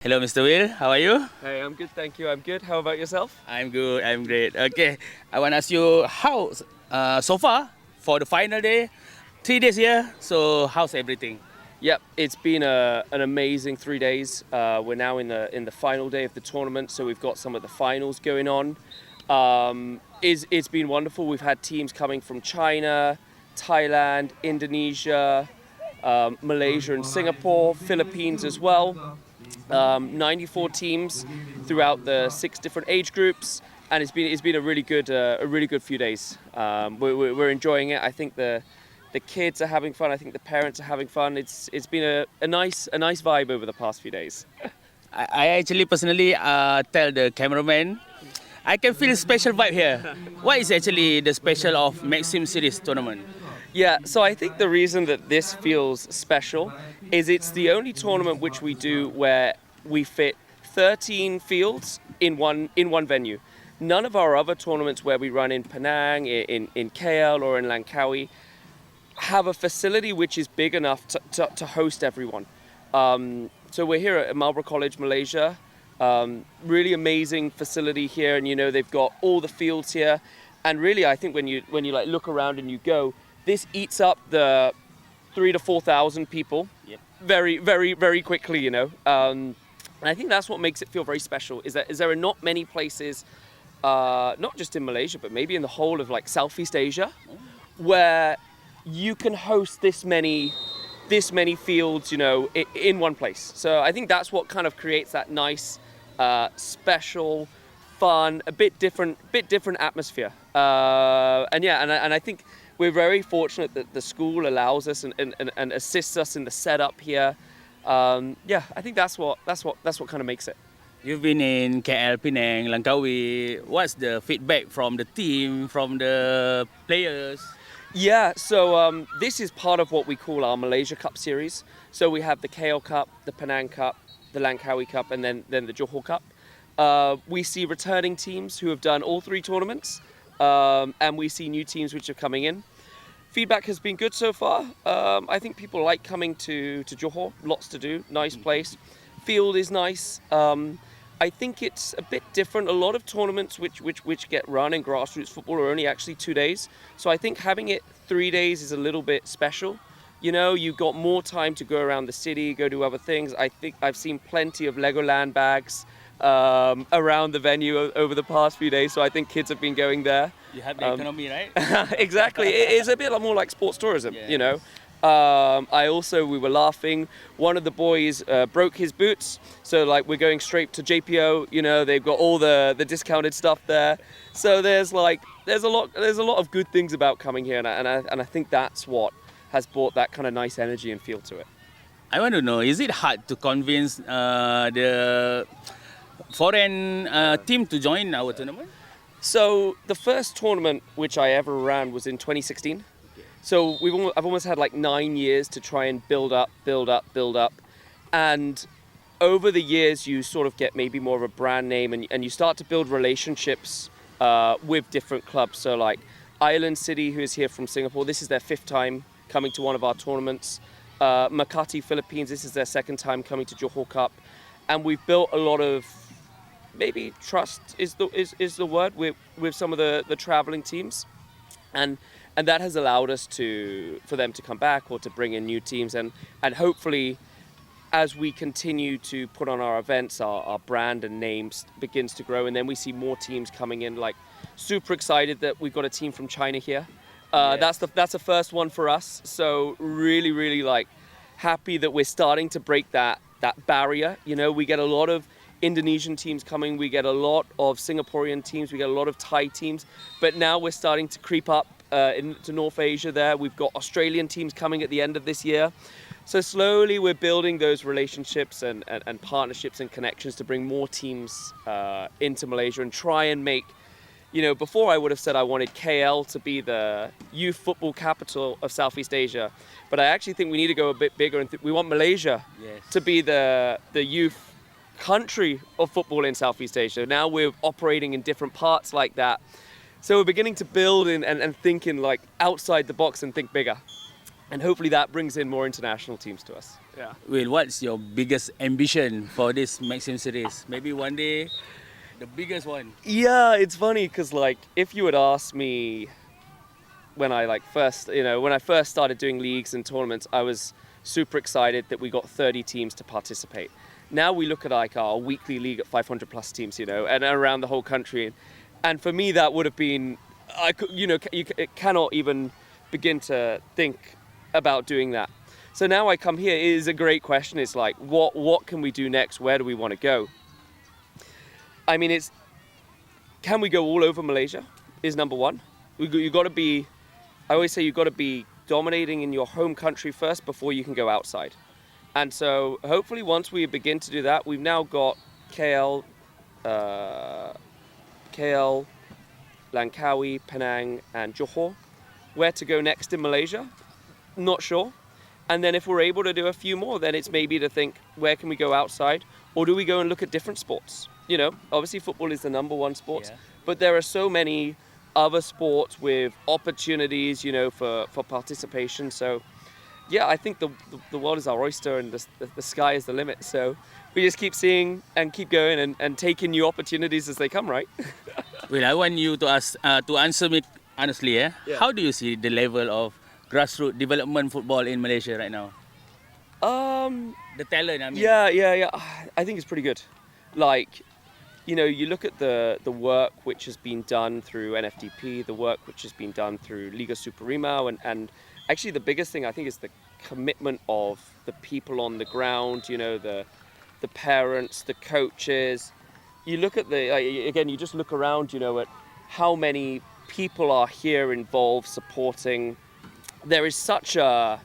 Hello, Mr. Will. How are you? Hey, I'm good, thank you. I'm good. How about yourself? I'm good. I'm great. Okay, I want to ask you how so far for the final day, 3 days here. So how's everything? Yep, it's been an amazing 3 days. We're now in the final day of the tournament, so we've got some of the finals going on. It's been wonderful. We've had teams coming from China, Thailand, Indonesia, Malaysia, and Singapore, Philippines as well. 94 teams throughout the 6 different age groups, and it's been a really good few days. We're enjoying it. I think the kids are having fun. I think the parents are having fun. It's been a nice vibe over the past few days. I actually personally tell the cameraman, I can feel a special vibe here. What is actually the special of Maxim Series tournament? Yeah, so I think the reason that this feels special is it's the only tournament which we do where we fit 13 fields in one venue. None of our other tournaments where we run in Penang, in KL or in Langkawi have a facility which is big enough to host everyone. So we're here at Marlborough College, Malaysia. Really amazing facility here, and they've got all the fields here. And really, I think when you like look around and you go, this eats up the 3,000 to 4,000 people very, very, very quickly, And I think that's what makes it feel very special, is there are not many places, not just in Malaysia, but maybe in the whole of like Southeast Asia, where you can host this many fields, in one place. So I think that's what kind of creates that nice, special, fun, a bit different atmosphere. And I think we're very fortunate that the school allows us and assists us in the setup here. I think that's what kind of makes it. You've been in KL, Penang, Langkawi. What's the feedback from the team, from the players? Yeah, so this is part of what we call our Malaysia Cup Series. So we have the KL Cup, the Penang Cup, the Langkawi Cup, and then the Johor Cup. We see returning teams who have done all 3 tournaments, and we see new teams which are coming in. Feedback has been good so far. I think people like coming to Johor. Lots to do, nice place. Field is nice. I think it's a bit different. A lot of tournaments which get run in grassroots football are only actually 2 days. So I think having it 3 days is a little bit special. You've got more time to go around the city, go do other things. I think I've seen plenty of Legoland bags around the venue over the past few days. So I think kids have been going there. You have the economy, right? Exactly. It's a bit more like sports tourism, we were laughing. One of the boys broke his boots, so like we're going straight to JPO. They've got all the discounted stuff there. So there's a lot of good things about coming here, and I think that's what has brought that kind of nice energy and feel to it. I want to know, is it hard to convince the foreign team to join our tournament? So the first tournament which I ever ran was in 2016. So I've almost had like 9 years to try and build up. And over the years, you sort of get maybe more of a brand name, and you start to build relationships with different clubs. So like Island City, who is here from Singapore, this is their 5th time coming to one of our tournaments. Makati, Philippines, this is their 2nd time coming to Johor Cup. And we've built a lot of, maybe trust is the word, with some of the traveling teams. And that has allowed us for them to come back or to bring in new teams. And hopefully, as we continue to put on our events, our brand and names begins to grow. And then we see more teams coming in, like super excited that we've got a team from China here. Yes. That's the first one for us. So really, really like happy that we're starting to break that barrier. We get a lot of Indonesian teams coming, we get a lot of Singaporean teams, we get a lot of Thai teams, but now we're starting to creep up into North Asia there. We've got Australian teams coming at the end of this year. So slowly we're building those relationships and partnerships and connections to bring more teams into Malaysia and try and make, before I would have said I wanted KL to be the youth football capital of Southeast Asia, but I actually think we need to go a bit bigger and we want Malaysia to be the youth country of football in Southeast Asia. Now we're operating in different parts like that. So we're beginning to build and think in like outside the box and think bigger. And hopefully that brings in more international teams to us. Yeah. Well, what's your biggest ambition for this Maxim series? Maybe one day, the biggest one. Yeah, it's funny because like if you had asked me when I when I first started doing leagues and tournaments, I was super excited that we got 30 teams to participate. Now we look at like our weekly league at 500 plus teams, and around the whole country. And for me, that would have been, it cannot even begin to think about doing that. So now I come here, it is a great question. It's like, what can we do next? Where do we want to go? I mean, can we go all over Malaysia is number one. You got to be, I always say you've got to be dominating in your home country first before you can go outside. And so hopefully once we begin to do that, we've now got KL, Langkawi, Penang and Johor. Where to go next in Malaysia? Not sure. And then if we're able to do a few more, then it's maybe to think, where can we go outside? Or do we go and look at different sports? Obviously football is the number one sport, but there are so many other sports with opportunities, for participation. So yeah, I think the world is our oyster and the sky is the limit. So we just keep seeing and keep going and taking new opportunities as they come, right? Well, I want you to answer me honestly. Yeah. How do you see the level of grassroots development football in Malaysia right now? The talent, I mean. Yeah. I think it's pretty good. Like, you look at the work which has been done through NFDP, the work which has been done through Liga Superrimau, and actually the biggest thing I think is the commitment of the people on the ground, the parents, the coaches. You look at you just look around, at how many people are here involved, supporting. There is such a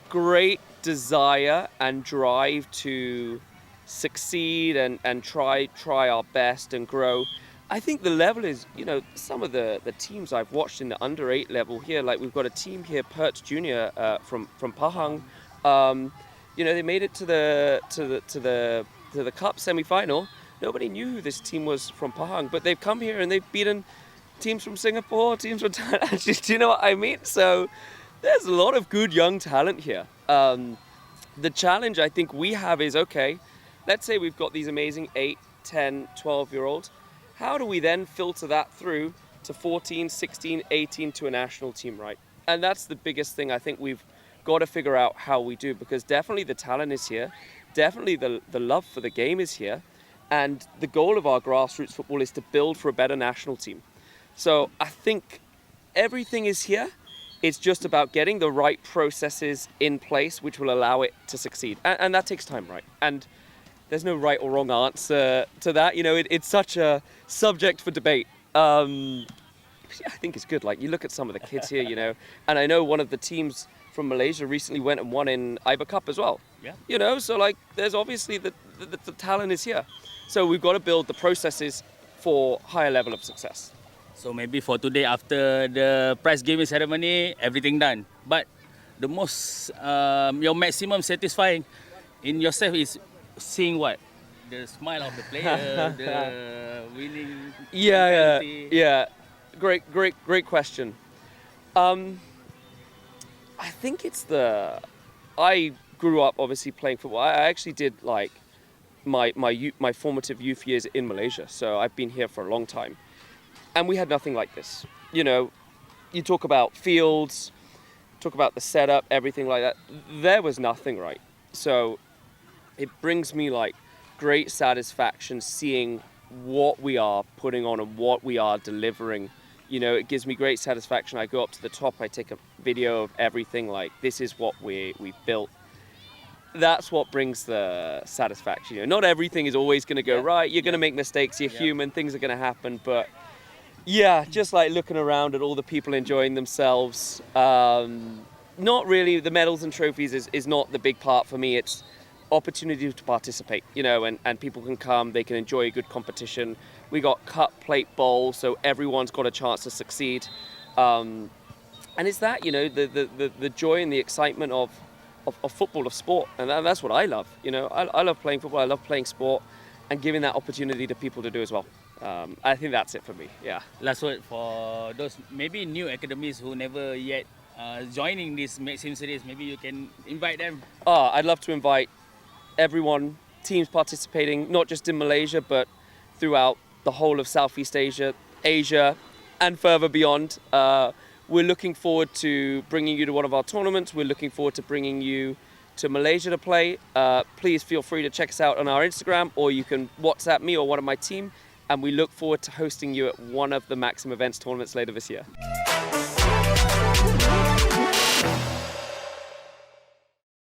great desire and drive to succeed and try our best and grow. I think the level is, some of the teams I've watched in the under 8 level here, like we've got a team here, Perth Junior from Pahang. They made it to the cup semi-final. Nobody knew who this team was from Pahang, but they've come here and they've beaten teams from Singapore, teams from Thailand. Do you know what I mean? So there's a lot of good young talent here. The challenge I think we have is, okay, let's say we've got these amazing 8, 10, 12-year-olds. How do we then filter that through to 14, 16, 18 to a national team, right? And that's the biggest thing I think we've got to figure out how we do, because definitely the talent is here. Definitely the love for the game is here. And the goal of our grassroots football is to build for a better national team. So I think everything is here. It's just about getting the right processes in place which will allow it to succeed. And that takes time, right? And there's no right or wrong answer to that. It's such a subject for debate. I think it's good. Like, you look at some of the kids here, and I know one of the teams from Malaysia recently went and won in Iber Cup as well. Yeah. So like, there's obviously the talent is here. So we've got to build the processes for higher level of success. So maybe for today, after the prize giving ceremony, everything done. But the most, your maximum satisfying in yourself is seeing what? The smile of the player, the winning. Yeah. Great question. I think it's I grew up obviously playing football. I actually did like my formative youth years in Malaysia. So I've been here for a long time. And we had nothing like this. You talk about fields, talk about the setup, everything like that. There was nothing, right? So it brings me like great satisfaction seeing what we are putting on and what we are delivering. It gives me great satisfaction. I go up to the top, I take a video of everything, like this is what we built. That's what brings the satisfaction. Not everything is always going to go right. You're going to make mistakes. You're human. Things are going to happen. But yeah, just like looking around at all the people enjoying themselves. Not really, the medals and trophies is not the big part for me. It's opportunity to participate, and people can come, they can enjoy a good competition. We got cup, plate, bowl, so everyone's got a chance to succeed. And it's that, the joy and the excitement of football, of sport. And that's what I love. I love playing football, I love playing sport, and giving that opportunity to people to do as well. I think that's it for me, yeah. Last word for those maybe new academies who never yet joining this Maxim series? Maybe you can invite them. I'd love to invite everyone, teams participating, not just in Malaysia, but throughout the whole of Southeast Asia, Asia, and further beyond. We're looking forward to bringing you to one of our tournaments. We're looking forward to bringing you to Malaysia to play. Please feel free to check us out on our Instagram, or you can WhatsApp me or one of my team. And we look forward to hosting you at one of the Maxim Events tournaments later this year.